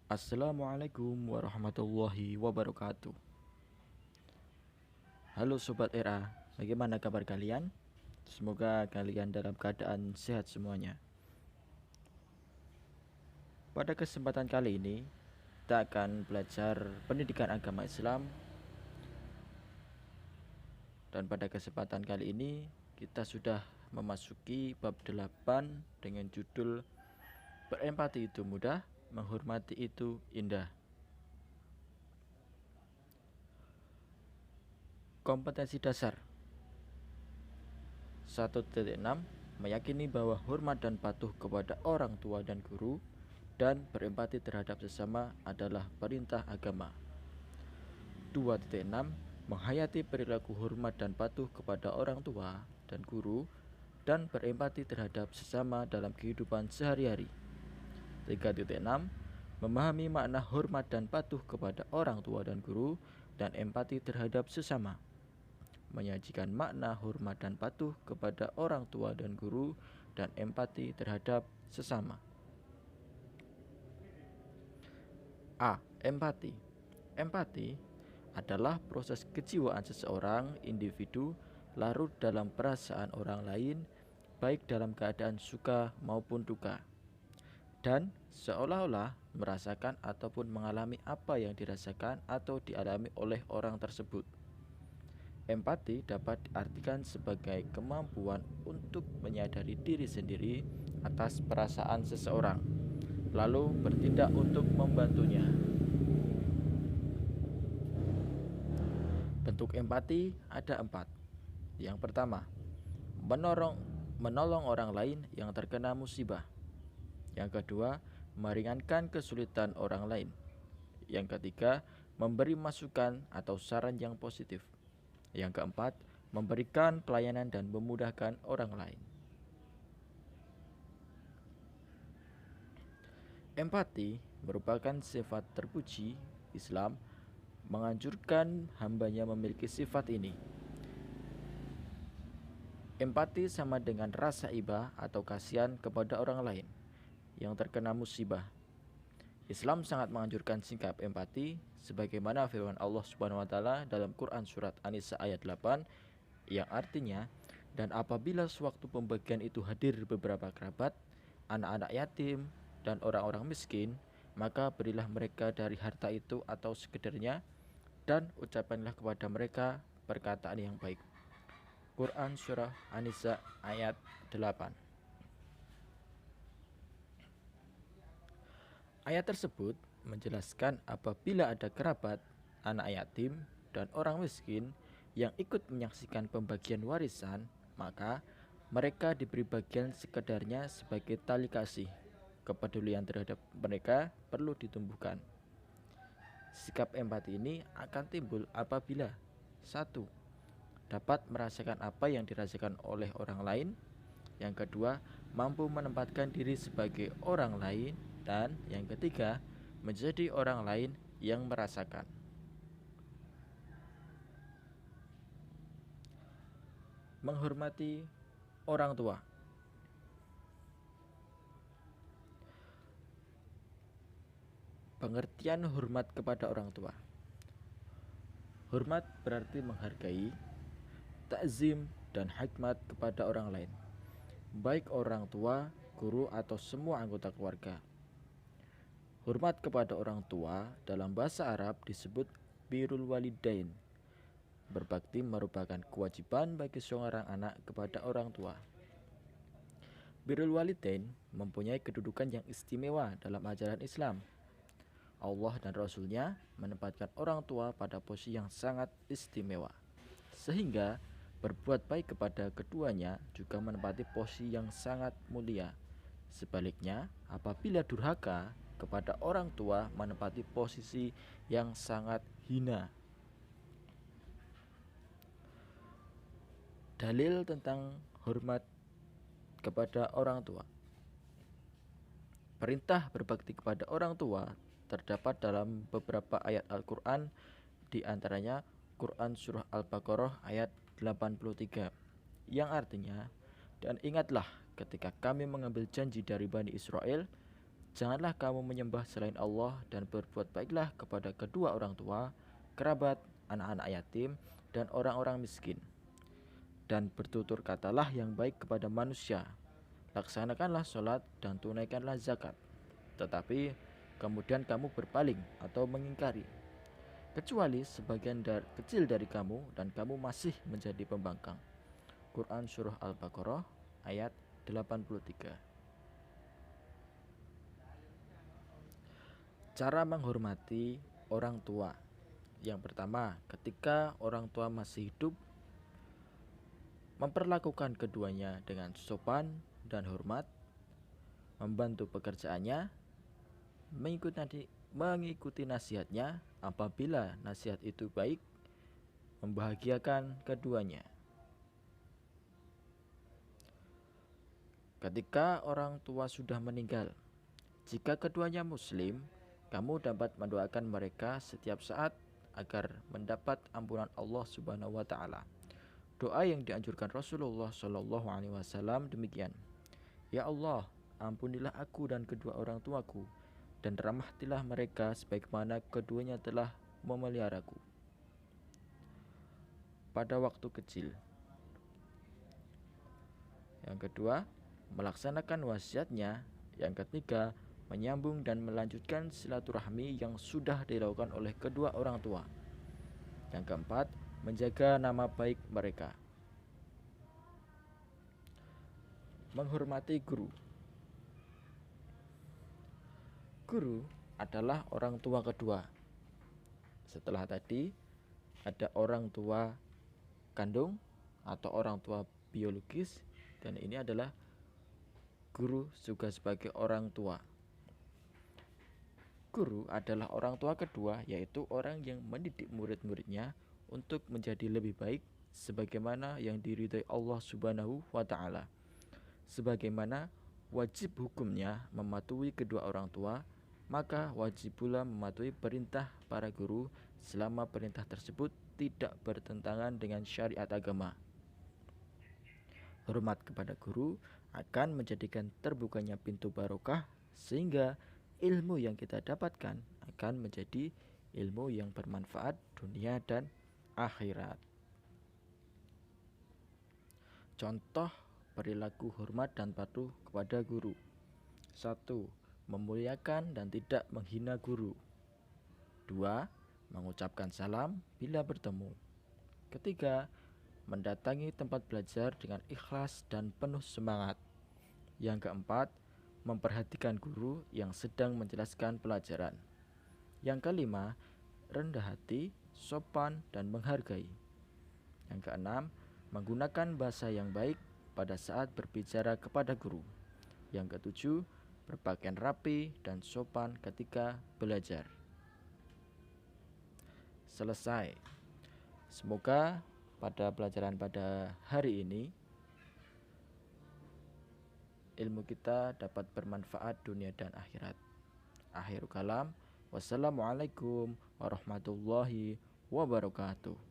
Assalamualaikum warahmatullahi wabarakatuh. Halo Sobat Era, bagaimana kabar kalian? Semoga kalian dalam keadaan sehat semuanya. Pada kesempatan kali ini, kita akan belajar pendidikan agama Islam. Dan pada kesempatan kali ini, kita sudah memasuki bab 8 dengan judul Berempati itu mudah, menghormati itu indah. Kompetensi dasar 1.6 meyakini bahwa hormat dan patuh kepada orang tua dan guru dan berempati terhadap sesama adalah perintah agama. 2.6 menghayati perilaku hormat dan patuh kepada orang tua dan guru dan berempati terhadap sesama dalam kehidupan sehari-hari. 3.6 memahami makna hormat dan patuh kepada orang tua dan guru dan empati terhadap sesama. Menyajikan makna hormat dan patuh kepada orang tua dan guru dan empati terhadap sesama. A. Empati. Empati adalah proses kejiwaan seseorang individu larut dalam perasaan orang lain, baik dalam keadaan suka maupun duka, dan seolah-olah merasakan ataupun mengalami apa yang dirasakan atau dialami oleh orang tersebut. Empati dapat diartikan sebagai kemampuan untuk menyadari diri sendiri atas perasaan seseorang, lalu bertindak untuk membantunya. Bentuk empati ada 4. Yang pertama, menolong orang lain yang terkena musibah. Yang kedua, meringankan kesulitan orang lain. Yang ketiga, memberi masukan atau saran yang positif. Yang keempat, memberikan pelayanan dan memudahkan orang lain. Empati merupakan sifat terpuji. Islam menganjurkan hambanya memiliki sifat ini. Empati sama dengan rasa iba atau kasihan kepada orang lain yang terkena musibah. Islam sangat menganjurkan sikap empati sebagaimana firman Allah Subhanahu wa taala dalam Quran surat An-Nisa ayat 8 yang artinya, dan apabila sewaktu pembagian itu hadir beberapa kerabat, anak-anak yatim dan orang-orang miskin, maka berilah mereka dari harta itu atau sekedarnya dan ucapkanlah kepada mereka perkataan yang baik. Quran surah An-Nisa ayat 8. Ayat tersebut menjelaskan apabila ada kerabat, anak yatim, dan orang miskin yang ikut menyaksikan pembagian warisan, maka mereka diberi bagian sekedarnya sebagai tali kasih. Kepedulian terhadap mereka perlu ditumbuhkan. Sikap empati ini akan timbul apabila 1. Dapat merasakan apa yang dirasakan oleh orang lain. Yang kedua, mampu menempatkan diri sebagai orang lain. Dan yang ketiga, menjadi orang lain yang merasakan. Menghormati orang tua. Pengertian hormat kepada orang tua. Hormat berarti menghargai, takzim, dan hikmat kepada orang lain, baik orang tua, guru, atau semua anggota keluarga. Hormat kepada orang tua dalam bahasa Arab disebut birrul walidain. Berbakti merupakan kewajiban bagi seorang anak kepada orang tua. Birrul walidain mempunyai kedudukan yang istimewa dalam ajaran Islam. Allah dan Rasul-Nya menempatkan orang tua pada posisi yang sangat istimewa, sehingga berbuat baik kepada keduanya juga menempati posisi yang sangat mulia. Sebaliknya, apabila durhaka kepada orang tua menempati posisi yang sangat hina. Dalil tentang hormat kepada orang tua. Perintah berbakti kepada orang tua terdapat dalam beberapa ayat Al-Quran, di antaranya Quran Surah Al-Baqarah ayat 83, yang artinya, dan ingatlah ketika kami mengambil janji dari Bani Israel, Janganlah kamu menyembah selain Allah dan berbuat baiklah kepada kedua orang tua, kerabat, anak-anak yatim, dan orang-orang miskin. Dan bertutur katalah yang baik kepada manusia. Laksanakanlah sholat dan tunaikanlah zakat. Tetapi kemudian kamu berpaling atau mengingkari, kecuali sebagian kecil dari kamu dan kamu masih menjadi pembangkang. Quran Surah Al-Baqarah ayat 83. Cara menghormati orang tua. Yang pertama, ketika orang tua masih hidup, memperlakukan keduanya dengan sopan dan hormat, membantu pekerjaannya, mengikuti nasihatnya apabila nasihat itu baik, membahagiakan keduanya. Ketika orang tua sudah meninggal, jika keduanya muslim, kamu dapat mendoakan mereka setiap saat agar mendapat ampunan Allah Subhanahu wa taala. Doa yang dianjurkan Rasulullah Shallallahu alaihi wasallam demikian: Ya Allah, ampunilah aku dan kedua orang tuaku, dan rahmatilah mereka sebagaimana keduanya telah memeliharaku pada waktu kecil. Yang kedua, melaksanakan wasiatnya. Yang ketiga, menyambung dan melanjutkan silaturahmi yang sudah dilakukan oleh kedua orang tua. Yang keempat, menjaga nama baik mereka. Menghormati guru. Guru adalah orang tua kedua. Setelah tadi ada orang tua kandung atau orang tua biologis, dan ini adalah guru juga sebagai orang tua. Guru adalah orang tua kedua, yaitu orang yang mendidik murid-muridnya untuk menjadi lebih baik sebagaimana yang diridhai Allah Subhanahu wa taala. Sebagaimana wajib hukumnya mematuhi kedua orang tua, maka wajib pula mematuhi perintah para guru selama perintah tersebut tidak bertentangan dengan syariat agama. Hormat kepada guru akan menjadikan terbukanya pintu barokah, sehingga ilmu yang kita dapatkan akan menjadi ilmu yang bermanfaat dunia dan akhirat. Contoh perilaku hormat dan patuh kepada guru. 1. Memuliakan dan tidak menghina guru. 2. Mengucapkan salam bila bertemu. Ketiga, mendatangi tempat belajar dengan ikhlas dan penuh semangat. Yang keempat, memperhatikan guru yang sedang menjelaskan pelajaran. Yang kelima, rendah hati, sopan, dan menghargai. Yang keenam, menggunakan bahasa yang baik pada saat berbicara kepada guru. Yang ketujuh, berpakaian rapi dan sopan ketika belajar. Selesai. Semoga pada pelajaran pada hari ini ilmu kita dapat bermanfaat dunia dan akhirat. Akhirul kalam, wassalamualaikum warahmatullahi wabarakatuh.